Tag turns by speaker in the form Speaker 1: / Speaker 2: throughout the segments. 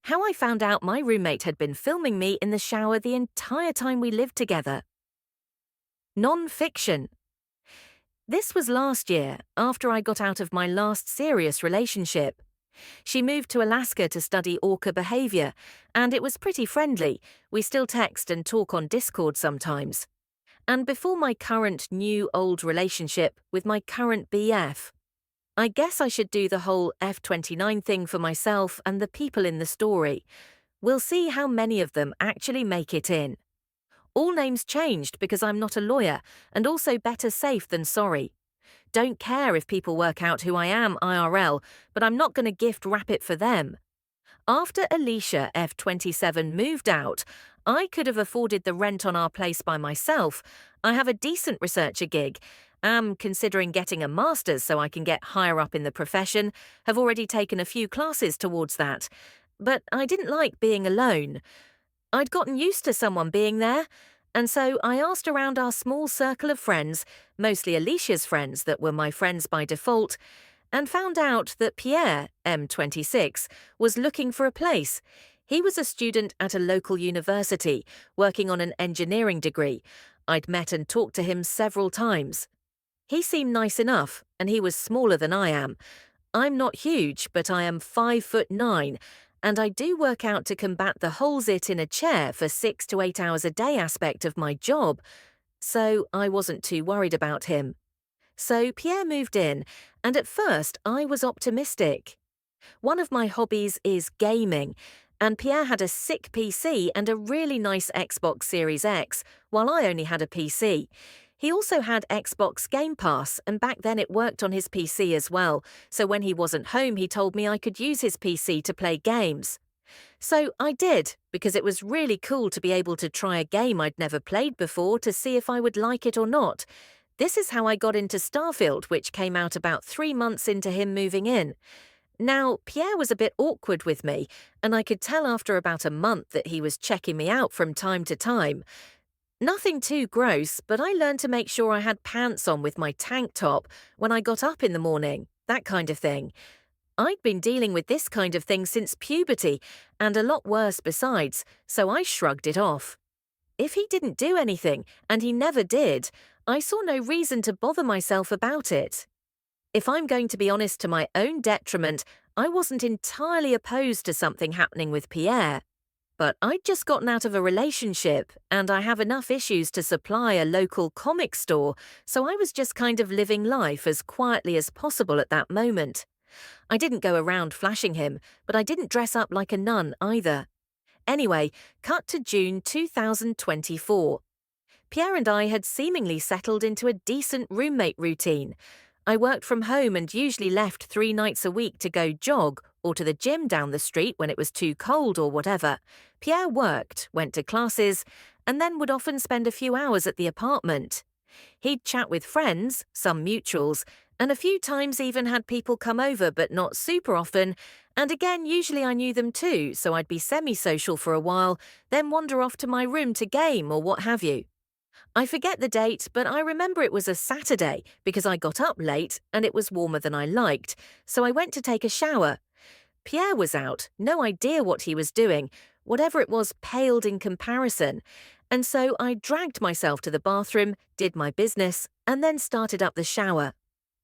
Speaker 1: How I found out my roommate had been filming me in the shower the entire time we lived together. Non-fiction. This was last year, after I got out of my last serious relationship. She moved to Alaska to study orca behavior, and it was pretty friendly. We still text and talk on Discord sometimes. And before my current new-old relationship with my current BF. I guess I should do the whole F29 thing for myself and the people in the story. We'll see how many of them actually make it in. All names changed because I'm not a lawyer, and also better safe than sorry. Don't care if people work out who I am IRL, but I'm not going to gift wrap it for them. After Alicia F27 moved out, I could have afforded the rent on our place by myself. I have a decent researcher gig. Am considering getting a master's so I can get higher up in the profession, have already taken a few classes towards that. But I didn't like being alone. I'd gotten used to someone being there, and so I asked around our small circle of friends, mostly Alicia's friends that were my friends by default, and found out that Pierre, M26, was looking for a place. He was a student at a local university, working on an engineering degree. I'd met and talked to him several times. He seemed nice enough, and he was smaller than I am. I'm not huge, but I am 5'9", and I do work out to combat the holds it in a chair for 6 to 8 hours a day aspect of my job, so I wasn't too worried about him. So Pierre moved in, and at first I was optimistic. One of my hobbies is gaming, and Pierre had a sick PC and a really nice Xbox Series X, while I only had a PC. He also had Xbox Game Pass, and back then it worked on his PC as well, so when he wasn't home he told me I could use his PC to play games. So I did, because it was really cool to be able to try a game I'd never played before to see if I would like it or not. This is how I got into Starfield, which came out about 3 months into him moving in. Now, Pierre was a bit awkward with me, and I could tell after about a month that he was checking me out from time to time. Nothing too gross, but I learned to make sure I had pants on with my tank top when I got up in the morning, that kind of thing. I'd been dealing with this kind of thing since puberty, and a lot worse besides, so I shrugged it off. If he didn't do anything, and he never did, I saw no reason to bother myself about it. If I'm going to be honest to my own detriment, I wasn't entirely opposed to something happening with Pierre. But I'd just gotten out of a relationship, and I have enough issues to supply a local comic store, so I was just kind of living life as quietly as possible at that moment. I didn't go around flashing him, but I didn't dress up like a nun either. Anyway, cut to June 2024. Pierre and I had seemingly settled into a decent roommate routine. I worked from home and usually left 3 nights a week to go jog or to the gym down the street when it was too cold or whatever. Pierre worked, went to classes, and then would often spend a few hours at the apartment. He'd chat with friends, some mutuals, and a few times even had people come over, but not super often, and again usually I knew them too, so I'd be semi-social for a while, then wander off to my room to game or what have you. I forget the date, but I remember it was a Saturday because I got up late and it was warmer than I liked, so I went to take a shower. Pierre was out, no idea what he was doing, whatever it was paled in comparison, and so I dragged myself to the bathroom, did my business, and then started up the shower.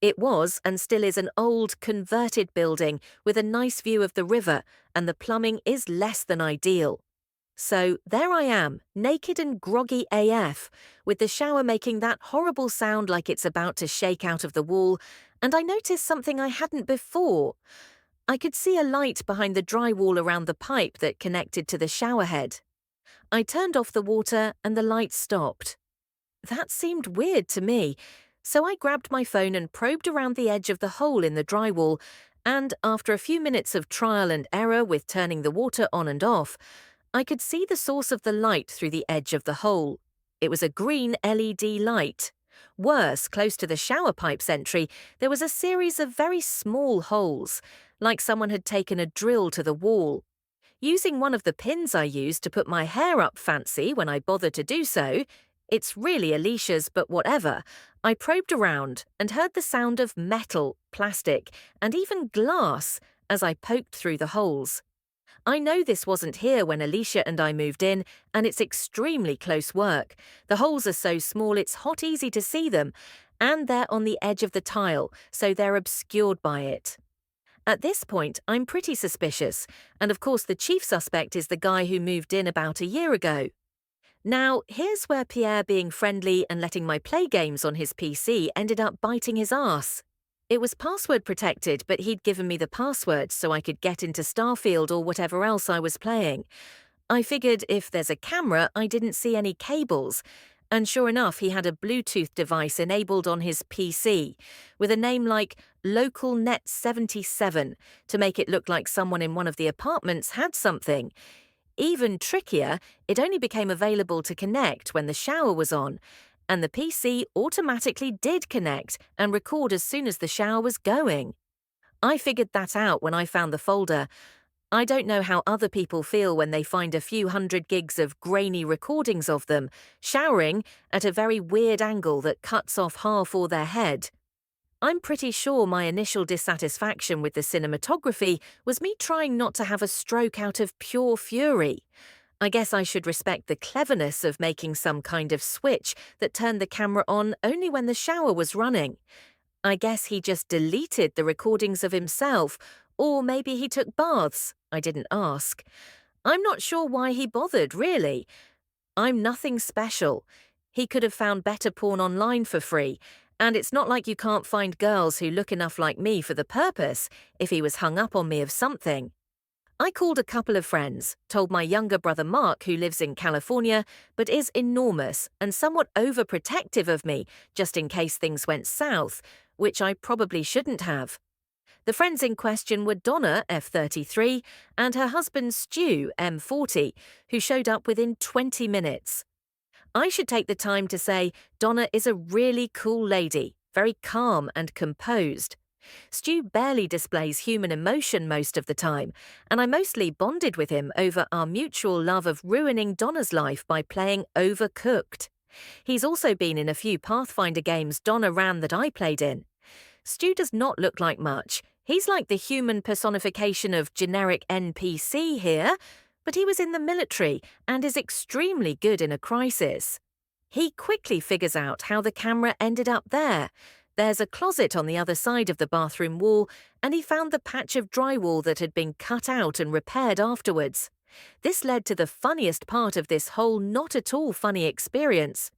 Speaker 1: It was and still is an old, converted building with a nice view of the river, and the plumbing is less than ideal. So there I am, naked and groggy AF, with the shower making that horrible sound like it's about to shake out of the wall, and I noticed something I hadn't before. I could see a light behind the drywall around the pipe that connected to the shower head. I turned off the water and the light stopped. That seemed weird to me, so I grabbed my phone and probed around the edge of the hole in the drywall, and after a few minutes of trial and error with turning the water on and off, I could see the source of the light through the edge of the hole. It was a green LED light. Worse, close to the shower pipe's entry, there was a series of very small holes, like someone had taken a drill to the wall. Using one of the pins I used to put my hair up fancy when I bothered to do so, it's really Alicia's but whatever, I probed around and heard the sound of metal, plastic, and even glass as I poked through the holes. I know this wasn't here when Alicia and I moved in, and it's extremely close work. The holes are so small it's hot easy to see them, and they're on the edge of the tile, so they're obscured by it. At this point, I'm pretty suspicious, and of course the chief suspect is the guy who moved in about a year ago. Now, here's where Pierre being friendly and letting my play games on his PC ended up biting his arse. It was password protected, but he'd given me the password so I could get into Starfield or whatever else I was playing. I figured if there's a camera, I didn't see any cables. And sure enough, he had a Bluetooth device enabled on his PC, with a name like LocalNet77 to make it look like someone in one of the apartments had something. Even trickier, it only became available to connect when the shower was on, and the PC automatically did connect and record as soon as the shower was going. I figured that out when I found the folder. I don't know how other people feel when they find a few hundred gigs of grainy recordings of them, showering at a very weird angle that cuts off half or their head. I'm pretty sure my initial dissatisfaction with the cinematography was me trying not to have a stroke out of pure fury. I guess I should respect the cleverness of making some kind of switch that turned the camera on only when the shower was running. I guess he just deleted the recordings of himself, or maybe he took baths. I didn't ask. I'm not sure why he bothered, really. I'm nothing special. He could have found better porn online for free, and it's not like you can't find girls who look enough like me for the purpose if he was hung up on me of something. I called a couple of friends, told my younger brother Mark, who lives in California, but is enormous and somewhat overprotective of me, just in case things went south, which I probably shouldn't have. The friends in question were Donna, F33, and her husband Stu, M40, who showed up within 20 minutes. I should take the time to say Donna is a really cool lady, very calm and composed. Stu barely displays human emotion most of the time, and I mostly bonded with him over our mutual love of ruining Donna's life by playing Overcooked. He's also been in a few Pathfinder games Donna ran that I played in. Stu does not look like much. He's like the human personification of generic NPC here, but he was in the military and is extremely good in a crisis. He quickly figures out how the camera ended up there. There's a closet on the other side of the bathroom wall, and he found the patch of drywall that had been cut out and repaired afterwards. This led to the funniest part of this whole not at all funny experience.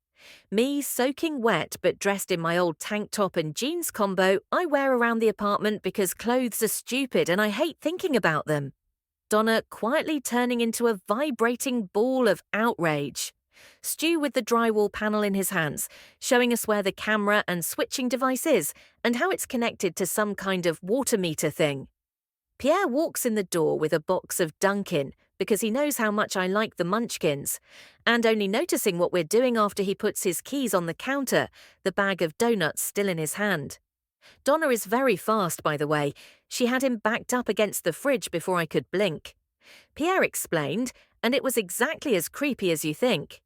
Speaker 1: Me soaking wet but dressed in my old tank top and jeans combo I wear around the apartment because clothes are stupid and I hate thinking about them. Donna quietly turning into a vibrating ball of outrage. Stu with the drywall panel in his hands, showing us where the camera and switching device is and how it's connected to some kind of water meter thing. Pierre walks in the door with a box of Dunkin' because he knows how much I like the munchkins, and only noticing what we're doing after he puts his keys on the counter, the bag of donuts still in his hand. Donna is very fast, by the way. She had him backed up against the fridge before I could blink. Pierre explained, and it was exactly as creepy as you think.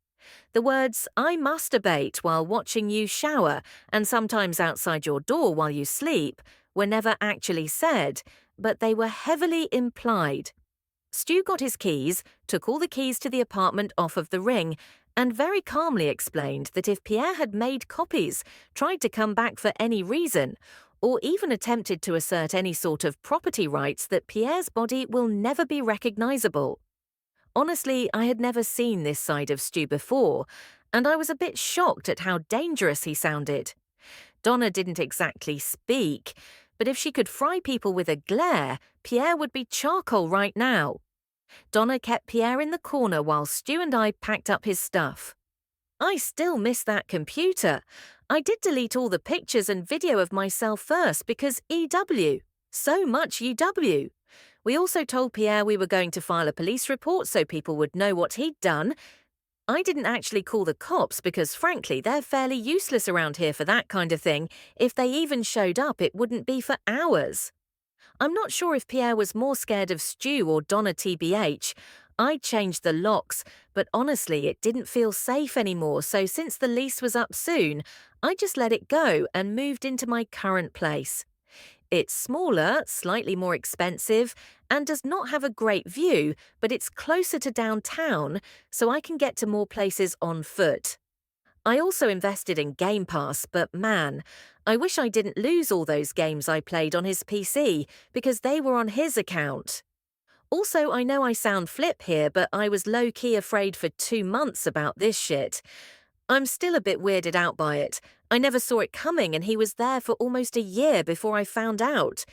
Speaker 1: The words, "I masturbate while watching you shower and sometimes outside your door while you sleep," were never actually said, but they were heavily implied. Stu got his keys, took all the keys to the apartment off of the ring, and very calmly explained that if Pierre had made copies, tried to come back for any reason, or even attempted to assert any sort of property rights, that Pierre's body will never be recognizable. Honestly, I had never seen this side of Stu before, and I was a bit shocked at how dangerous he sounded. Donna didn't exactly speak, but if she could fry people with a glare, Pierre would be charcoal right now. Donna kept Pierre in the corner while Stu and I packed up his stuff. I still miss that computer. I did delete all the pictures and video of myself first because EW. So much UW. We also told Pierre we were going to file a police report so people would know what he'd done. I didn't actually call the cops because, frankly, they're fairly useless around here for that kind of thing. If they even showed up, it wouldn't be for hours. I'm not sure if Pierre was more scared of Stu or Donna TBH. I changed the locks, but honestly, it didn't feel safe anymore, so since the lease was up soon, I just let it go and moved into my current place. It's smaller, slightly more expensive, and does not have a great view, but it's closer to downtown, so I can get to more places on foot. I also invested in Game Pass, but man, I wish I didn't lose all those games I played on his PC because they were on his account. Also, I know I sound flip here, but I was low-key afraid for 2 months about this shit. I'm still a bit weirded out by it. I never saw it coming and he was there for almost a year before I found out.